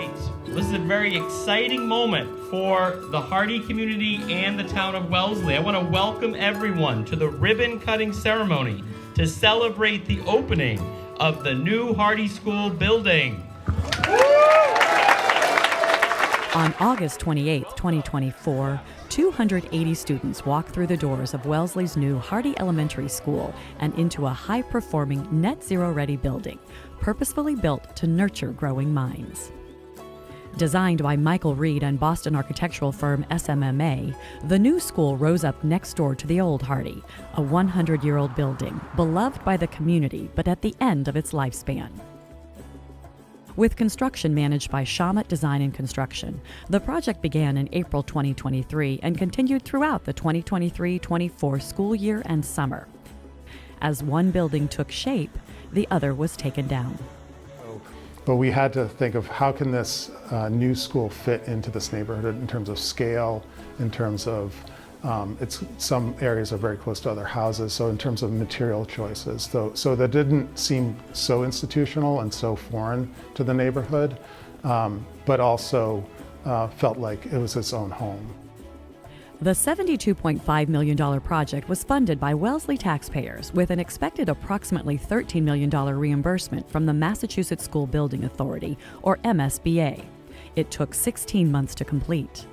Great. This is a very exciting moment for the Hardy community and the town of Wellesley. I want to welcome everyone to the ribbon cutting ceremony to celebrate the opening of the new Hardy School building. On August 28, 2024, 280 students walked through the doors of Wellesley's new Hardy Elementary School and into a high-performing, net-zero-ready building, purposefully built to nurture growing minds. Designed by Michael Reed and Boston architectural firm SMMA, the new school rose up next door to the old Hardy, a 100-year-old building, beloved by the community but at the end of its lifespan. With construction managed by Shawmut Design and Construction, the project began in April 2023 and continued throughout the 2023-24 school year and summer. As one building took shape, the other was taken down. But we had to think of how can this new school fit into this neighborhood in terms of scale, in terms of some areas are very close to other houses, so in terms of material choices. So that didn't seem so institutional and so foreign to the neighborhood, but also felt like it was its own home. The $72.5 million project was funded by Wellesley taxpayers with an expected approximately $13 million reimbursement from the Massachusetts School Building Authority, or MSBA. It took 16 months to complete.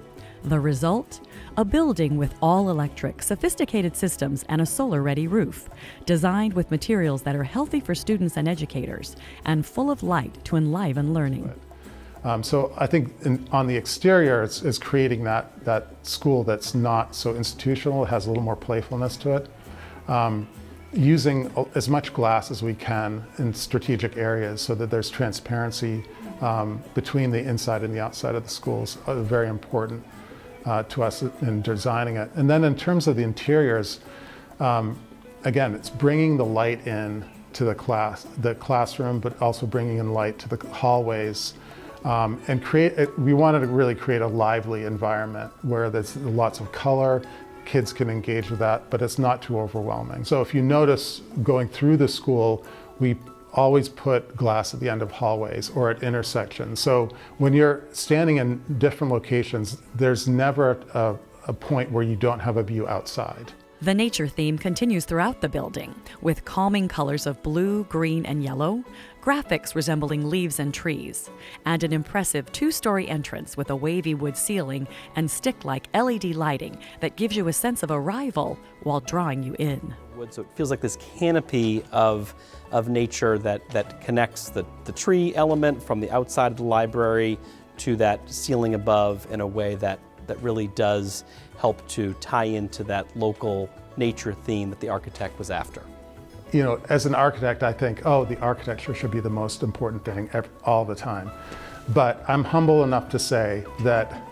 The result? A building with all-electric, sophisticated systems and a solar-ready roof, designed with materials that are healthy for students and educators, and full of light to enliven learning. So I think on the exterior, it's creating that school that's not so institutional. It has a little more playfulness to it. Using as much glass as we can in strategic areas so that there's transparency between the inside and the outside of the schools are very important to us in designing it. And then in terms of the interiors, again, it's bringing the light in to the classroom, but also bringing in light to the hallways. And we wanted to really create a lively environment where there's lots of color, kids can engage with that, but it's not too overwhelming. So if you notice going through the school, we always put glass at the end of hallways or at intersections. So when you're standing in different locations, there's never a point where you don't have a view outside. The nature theme continues throughout the building, with calming colors of blue, green, and yellow, graphics resembling leaves and trees, and an impressive two-story entrance with a wavy wood ceiling and stick-like LED lighting that gives you a sense of arrival while drawing you in. So it feels like this canopy of nature that connects the tree element from the outside of the library to that ceiling above in a way that really does help to tie into that local nature theme that the architect was after. You know, as an architect, I think, oh, the architecture should be the most important thing all the time. But I'm humble enough to say that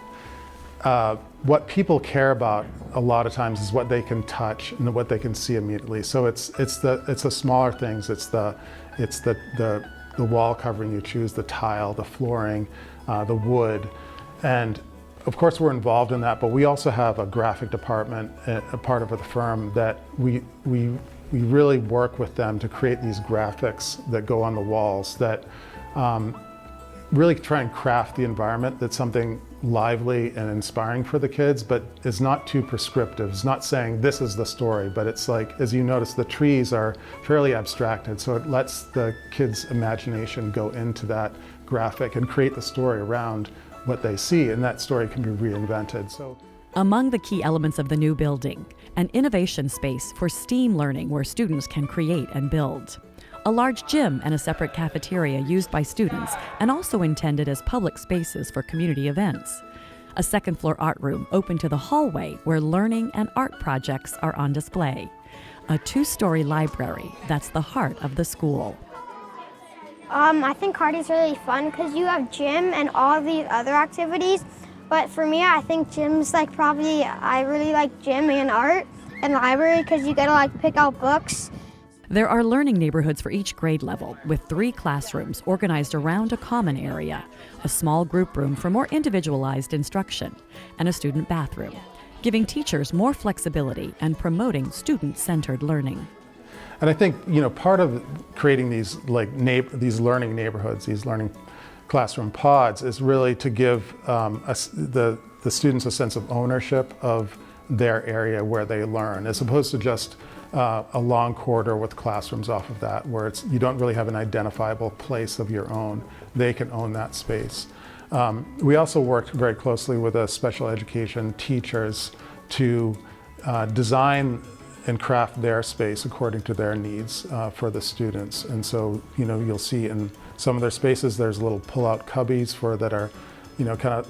what people care about a lot of times is what they can touch and what they can see immediately. So it's the smaller things. It's the wall covering you choose, the tile, the flooring, the wood, and of course we're involved in that. But we also have a graphic department, a part of the firm that we really work with them to create these graphics that go on the walls that really try and craft the environment that's something lively and inspiring for the kids, but is not too prescriptive. It's not saying this is the story, but it's like, as you notice, the trees are fairly abstracted, so it lets the kids' imagination go into that graphic and create the story around what they see, and that story can be reinvented. So, among the key elements of the new building, an innovation space for STEAM learning where students can create and build. A large gym and a separate cafeteria used by students and also intended as public spaces for community events. A second-floor art room open to the hallway where learning and art projects are on display. A two-story library that's the heart of the school. I think Hardy's really fun because you have gym and all these other activities. But for me, I think gym's I really like gym and art and library because you get to pick out books. There are learning neighborhoods for each grade level, with 3 classrooms organized around a common area, a small group room for more individualized instruction, and a student bathroom, giving teachers more flexibility and promoting student-centered learning. And I think, part of creating these learning neighborhoods, these learning classroom pods is really to give the students a sense of ownership of their area where they learn, as opposed to just a long corridor with classrooms off of that, where you don't really have an identifiable place of your own. They can own that space. We also worked very closely with special education teachers to design and craft their space according to their needs for the students. And so, you'll see in some of their spaces, there's little pull-out cubbies that are, kind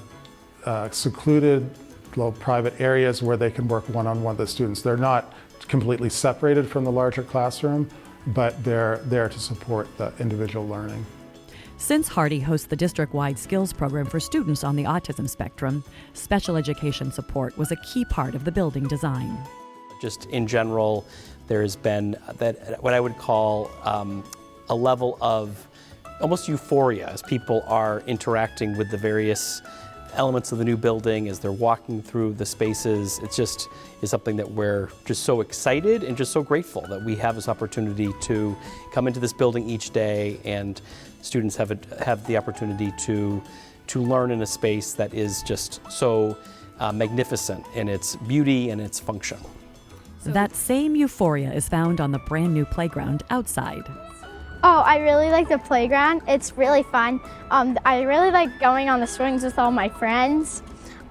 of secluded, little private areas where they can work one-on-one with the students. They're not completely separated from the larger classroom, but they're there to support the individual learning. Since Hardy hosts the district-wide skills program for students on the autism spectrum, special education support was a key part of the building design. Just in general, there has been what I would call a level of almost euphoria as people are interacting with the various elements of the new building, as they're walking through the spaces. It just is something that we're just so excited and just so grateful that we have this opportunity to come into this building each day, and students have the opportunity to learn in a space that is just so magnificent in its beauty and its function. That same euphoria is found on the brand new playground outside. Oh, I really like the playground. It's really fun. I really like going on the swings with all my friends,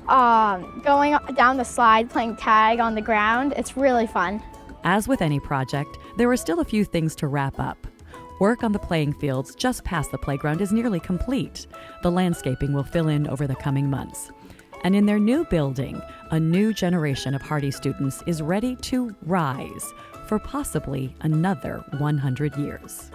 going down the slide, playing tag on the ground. It's really fun. As with any project, there are still a few things to wrap up. Work on the playing fields just past the playground is nearly complete. The landscaping will fill in over the coming months. And in their new building, a new generation of Hardy students is ready to rise for possibly another 100 years.